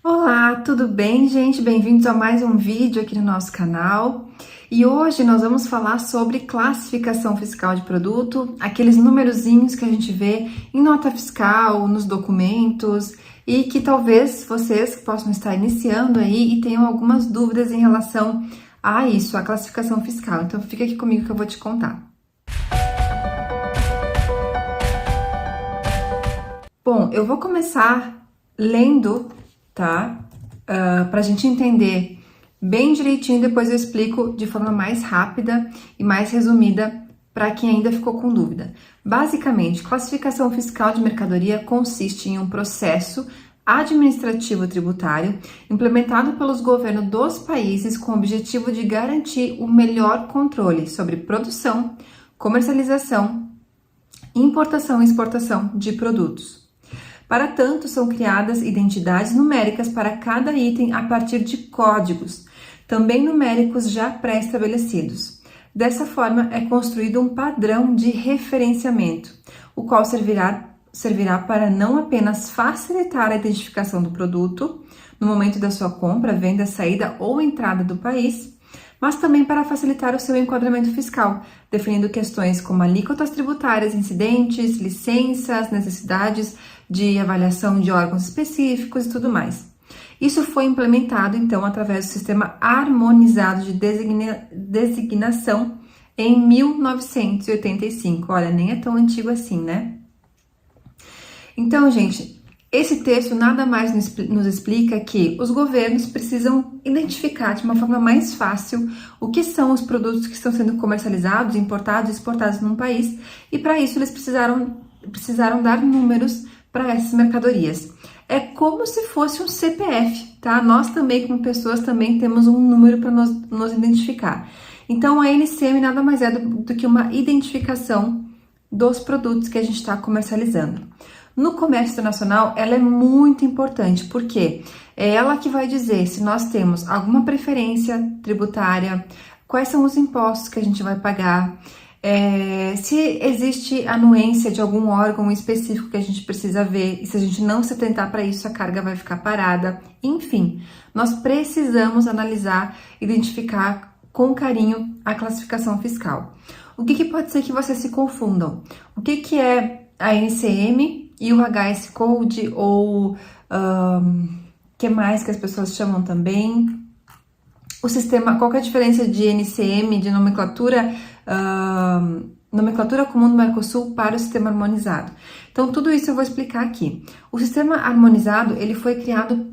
Olá, tudo bem, gente? Bem-vindos a mais um vídeo aqui no nosso canal. E hoje nós vamos falar sobre classificação fiscal de produto, aqueles numerozinhos que a gente vê em nota fiscal, nos documentos, e que talvez vocês possam estar iniciando aí e tenham algumas dúvidas em relação a isso, a classificação fiscal. Então fica aqui comigo que eu vou te contar. Bom, eu vou começar lendo, tá? Pra gente entender bem direitinho, depois eu explico de forma mais rápida e mais resumida para quem ainda ficou com dúvida. Basicamente, classificação fiscal de mercadoria consiste em um processo administrativo tributário implementado pelos governos dos países com o objetivo de garantir o melhor controle sobre produção, comercialização, importação e exportação de produtos. Para tanto, são criadas identidades numéricas para cada item a partir de códigos, também numéricos já pré-estabelecidos. Dessa forma, é construído um padrão de referenciamento, o qual servirá para não apenas facilitar a identificação do produto no momento da sua compra, venda, saída ou entrada do país, mas também para facilitar o seu enquadramento fiscal, definindo questões como alíquotas tributárias incidentes, licenças, necessidades de avaliação de órgãos específicos e tudo mais. Isso foi implementado, então, através do Sistema Harmonizado de Designação em 1985. Olha, nem é tão antigo assim, né? Então, gente, esse texto nada mais nos explica que os governos precisam identificar de uma forma mais fácil o que são os produtos que estão sendo comercializados, importados e exportados num país, e para isso eles precisaram dar números para essas mercadorias. É como se fosse um CPF, tá? Nós também, como pessoas, também temos um número para nos identificar. Então, a NCM nada mais é do que uma identificação dos produtos que a gente está comercializando. No comércio internacional, ela é muito importante, porque é ela que vai dizer se nós temos alguma preferência tributária, quais são os impostos que a gente vai pagar, se existe anuência de algum órgão específico que a gente precisa ver, e se a gente não se atentar para isso, a carga vai ficar parada. Enfim, nós precisamos analisar, identificar com carinho a classificação fiscal. O que pode ser que vocês se confundam? O que é a NCM e o HS Code, ou que mais que as pessoas chamam também? O sistema, qual que é a diferença de NCM, de nomenclatura comum do Mercosul para o sistema harmonizado? Então, tudo isso eu vou explicar aqui. O sistema harmonizado, ele foi criado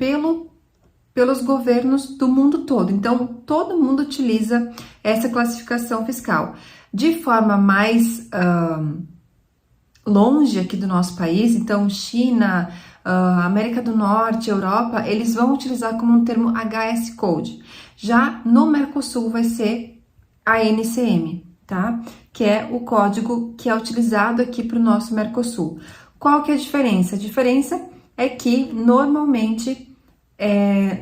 pelos governos do mundo todo. Então, todo mundo utiliza essa classificação fiscal. De forma mais longe aqui do nosso país, então China, América do Norte, Europa, eles vão utilizar como um termo HS Code. Já no Mercosul vai ser a NCM, tá? Que é o código que é utilizado aqui para o nosso Mercosul. Qual que é a diferença? A diferença é que normalmente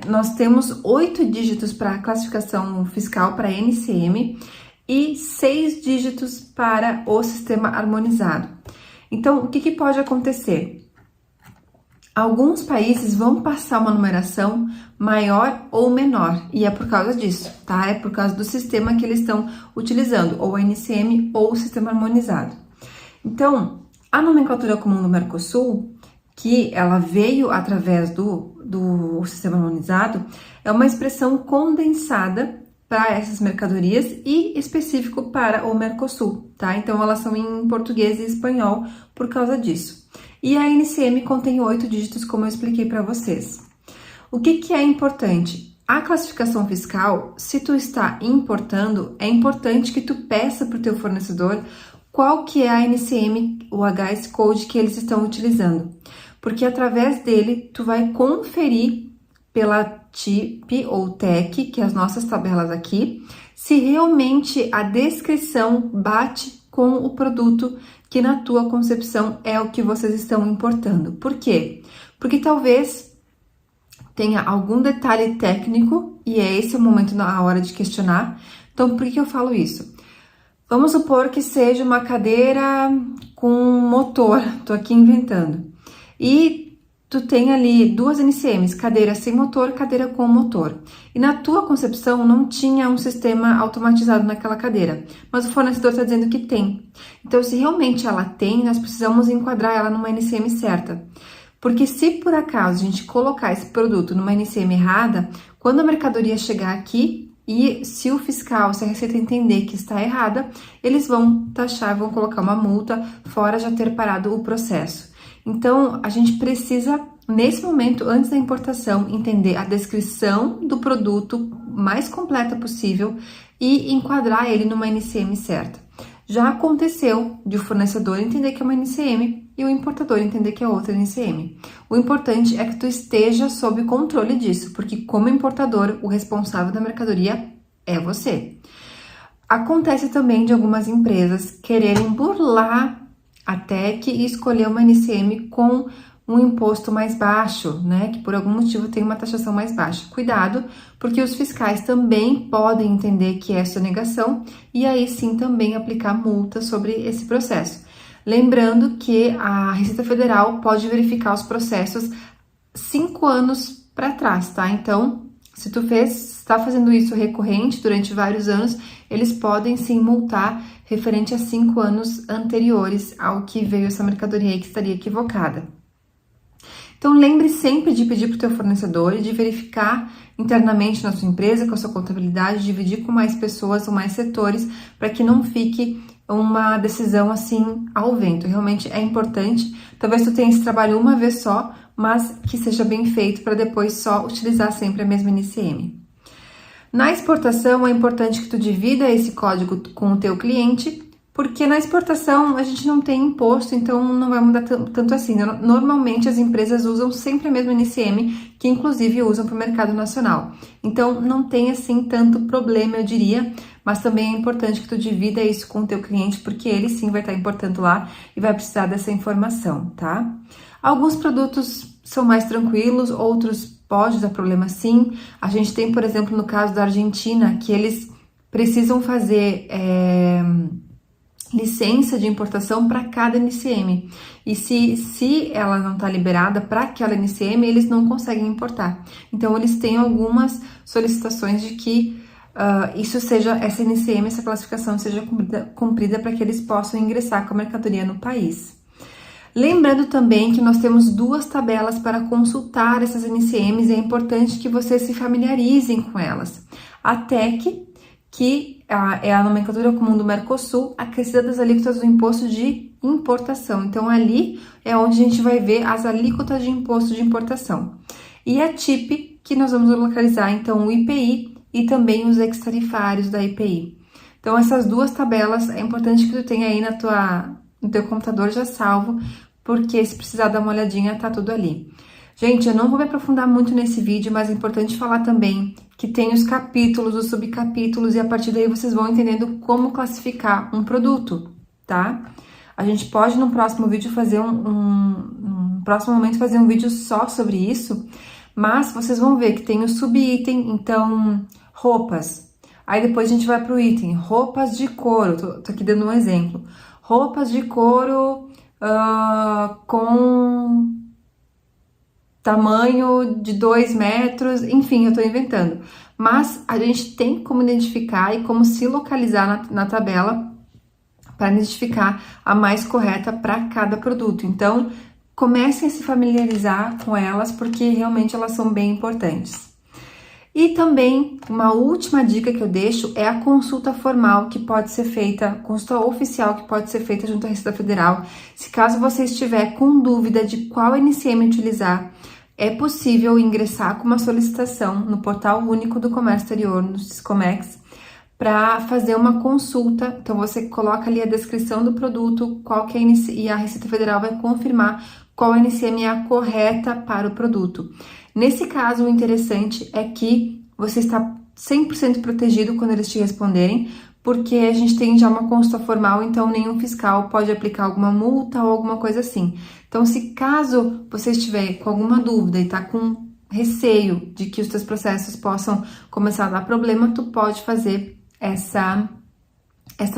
nós temos 8 dígitos para a classificação fiscal para a NCM e 6 dígitos para o sistema harmonizado. Então, o que pode acontecer? Alguns países vão passar uma numeração maior ou menor, e é por causa disso, tá? É por causa do sistema que eles estão utilizando, ou a NCM ou o sistema harmonizado. Então, a nomenclatura comum do Mercosul, que ela veio através do sistema harmonizado, é uma expressão condensada para essas mercadorias e específico para o Mercosul, tá? Então, elas são em português e espanhol por causa disso. E a NCM contém 8 dígitos, como eu expliquei para vocês. O que é importante? A classificação fiscal, se tu está importando, é importante que tu peça para o teu fornecedor qual que é a NCM, o HS Code que eles estão utilizando. Porque através dele, tu vai conferir pela TIP ou TEC, que é as nossas tabelas aqui, se realmente a descrição bate com o produto que na tua concepção é o que vocês estão importando. Por quê? Porque talvez tenha algum detalhe técnico, e é esse o momento na hora de questionar. Então, por que eu falo isso? Vamos supor que seja uma cadeira com motor, tô aqui inventando, e tu tem ali duas NCMs, cadeira sem motor, cadeira com motor. E na tua concepção não tinha um sistema automatizado naquela cadeira, mas o fornecedor está dizendo que tem. Então, se realmente ela tem, nós precisamos enquadrar ela numa NCM certa. Porque se por acaso a gente colocar esse produto numa NCM errada, quando a mercadoria chegar aqui e se o fiscal, se a Receita entender que está errada, eles vão taxar, vão colocar uma multa fora já ter parado o processo. Então, a gente precisa, nesse momento, antes da importação, entender a descrição do produto mais completa possível e enquadrar ele numa NCM certa. Já aconteceu de o fornecedor entender que é uma NCM e o importador entender que é outra NCM. O importante é que tu esteja sob controle disso, porque como importador, o responsável da mercadoria é você. Acontece também de algumas empresas quererem burlar a TEC e escolher uma NCM com um imposto mais baixo, né? Que por algum motivo tem uma taxação mais baixa. Cuidado, porque os fiscais também podem entender que é sonegação e aí sim também aplicar multa sobre esse processo. Lembrando que a Receita Federal pode verificar os processos 5 anos para trás, tá? Então, se tu está fazendo isso recorrente durante vários anos, eles podem sim multar referente a 5 anos anteriores ao que veio essa mercadoria aí que estaria equivocada. Então, lembre sempre de pedir para o teu fornecedor e de verificar internamente na sua empresa, com a sua contabilidade, dividir com mais pessoas ou mais setores, para que não fique uma decisão assim ao vento. Realmente é importante. Talvez tu tenha esse trabalho uma vez só, mas que seja bem feito para depois só utilizar sempre a mesma NCM. Na exportação, é importante que tu divida esse código com o teu cliente, porque na exportação a gente não tem imposto, então não vai mudar tanto assim. Normalmente as empresas usam sempre a mesma NCM, que inclusive usam para o mercado nacional. Então não tem assim tanto problema, eu diria, mas também é importante que tu divida isso com o teu cliente, porque ele sim vai estar importando lá e vai precisar dessa informação, tá? Alguns produtos são mais tranquilos, outros pode dar problema sim. A gente tem, por exemplo, no caso da Argentina, que eles precisam fazer licença de importação para cada NCM. E se ela não está liberada para aquela NCM, eles não conseguem importar. Então, eles têm algumas solicitações de que essa NCM, essa classificação seja cumprida para que eles possam ingressar com a mercadoria no país. Lembrando também que nós temos 2 tabelas para consultar essas NCMs e é importante que vocês se familiarizem com elas. A TEC, que é a nomenclatura comum do Mercosul, acrescida das alíquotas do imposto de importação. Então, ali é onde a gente vai ver as alíquotas de imposto de importação. E a TIP, que nós vamos localizar, então, o IPI e também os ex-tarifários da IPI. Então, essas 2 tabelas é importante que tu tenha aí no teu computador já salvo, porque se precisar dar uma olhadinha, tá tudo ali. Gente, eu não vou me aprofundar muito nesse vídeo, mas é importante falar também que tem os capítulos, os subcapítulos, e a partir daí vocês vão entendendo como classificar um produto, tá? A gente pode no próximo vídeo fazer no próximo momento fazer um vídeo só sobre isso, mas vocês vão ver que tem o subitem, então, roupas. Aí depois a gente vai pro item, roupas de couro, tô aqui dando um exemplo. Roupas de couro com tamanho de 2 metros, enfim, eu tô inventando. Mas a gente tem como identificar e como se localizar na tabela para identificar a mais correta para cada produto. Então, comecem a se familiarizar com elas, porque realmente elas são bem importantes. E também, uma última dica que eu deixo é a consulta formal que pode ser feita, consulta oficial que pode ser feita junto à Receita Federal. Se caso você estiver com dúvida de qual NCM utilizar, é possível ingressar com uma solicitação no Portal Único do Comércio Exterior, no Siscomex, para fazer uma consulta. Então, você coloca ali a descrição do produto, qual que é e a Receita Federal vai confirmar qual NCM é a correta para o produto. Nesse caso, o interessante é que você está 100% protegido quando eles te responderem, porque a gente tem já uma consulta formal, então nenhum fiscal pode aplicar alguma multa ou alguma coisa assim. Então, se caso você estiver com alguma dúvida e está com receio de que os teus processos possam começar a dar problema, tu pode fazer essa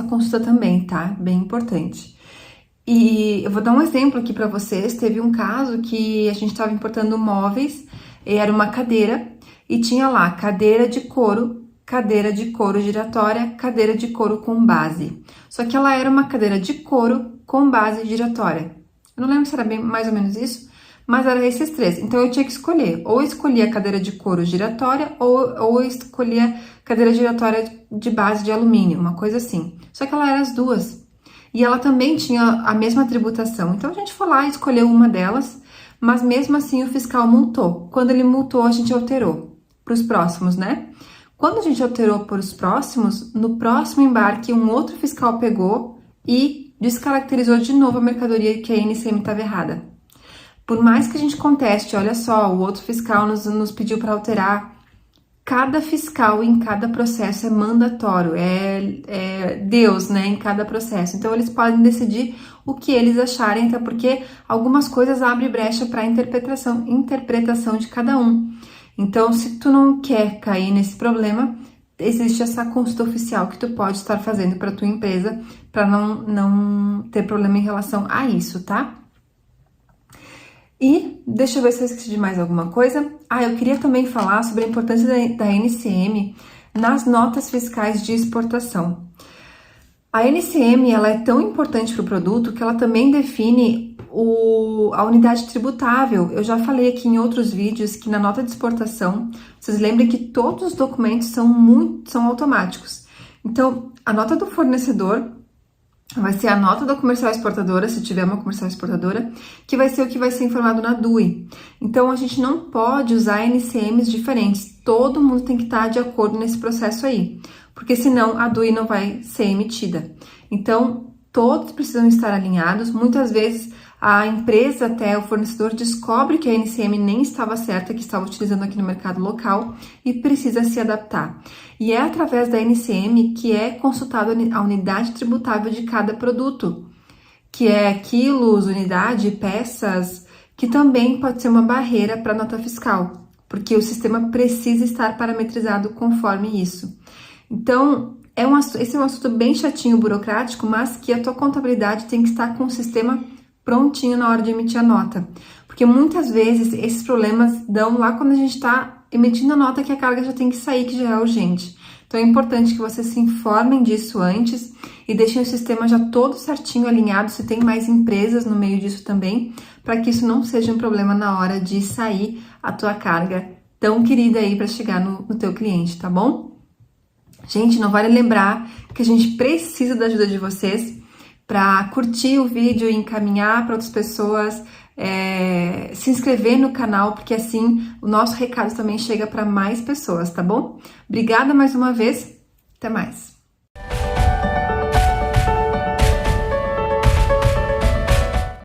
consulta também, tá? Bem importante. E eu vou dar um exemplo aqui para vocês. Teve um caso que a gente estava importando móveis, era uma cadeira e tinha lá cadeira de couro giratória, cadeira de couro com base. Só que ela era uma cadeira de couro com base giratória. Eu não lembro se era bem mais ou menos isso, mas era esses três. Então eu tinha que escolher, ou escolhia a cadeira de couro giratória ou escolhia cadeira giratória de base de alumínio, uma coisa assim. Só que ela era as duas. E ela também tinha a mesma tributação. Então a gente foi lá e escolheu uma delas, mas mesmo assim o fiscal multou. Quando ele multou, a gente alterou para os próximos, né? Quando a gente alterou para os próximos, no próximo embarque, um outro fiscal pegou e descaracterizou de novo a mercadoria que a NCM estava errada. Por mais que a gente conteste, olha só, o outro fiscal nos pediu para alterar. Cada fiscal em cada processo é mandatório, é Deus, né, em cada processo. Então, eles podem decidir o que eles acharem, até porque algumas coisas abrem brecha para interpretação de cada um. Então, se tu não quer cair nesse problema, existe essa consulta oficial que tu pode estar fazendo para tua empresa, para não ter problema em relação a isso, tá? E deixa eu ver se eu esqueci de mais alguma coisa. Eu queria também falar sobre a importância da NCM nas notas fiscais de exportação. A NCM ela é tão importante para o produto que ela também define a unidade tributável. Eu já falei aqui em outros vídeos que na nota de exportação, vocês lembrem que todos os documentos são automáticos. Então, a nota do fornecedor vai ser a nota da comercial exportadora, se tiver uma comercial exportadora, que vai ser o que vai ser informado na DUI. Então, a gente não pode usar NCMs diferentes. Todo mundo tem que estar de acordo nesse processo aí, porque senão a DUI não vai ser emitida. Então, todos precisam estar alinhados. Muitas vezes, a empresa, até o fornecedor, descobre que a NCM nem estava certa, que estava utilizando aqui no mercado local e precisa se adaptar. E é através da NCM que é consultada a unidade tributável de cada produto, que é quilos, unidade, peças, que também pode ser uma barreira para a nota fiscal, porque o sistema precisa estar parametrizado conforme isso. Então, esse é um assunto bem chatinho, burocrático, mas que a tua contabilidade tem que estar com o sistema prontinho na hora de emitir a nota. Porque muitas vezes esses problemas dão lá quando a gente está emitindo a nota que a carga já tem que sair, que já é urgente. Então é importante que vocês se informem disso antes e deixem o sistema já todo certinho, alinhado, se tem mais empresas no meio disso também, para que isso não seja um problema na hora de sair a tua carga tão querida aí para chegar no teu cliente, tá bom? Gente, não vale lembrar que a gente precisa da ajuda de vocês para curtir o vídeo e encaminhar para outras pessoas, se inscrever no canal, porque assim o nosso recado também chega para mais pessoas, tá bom? Obrigada mais uma vez, até mais!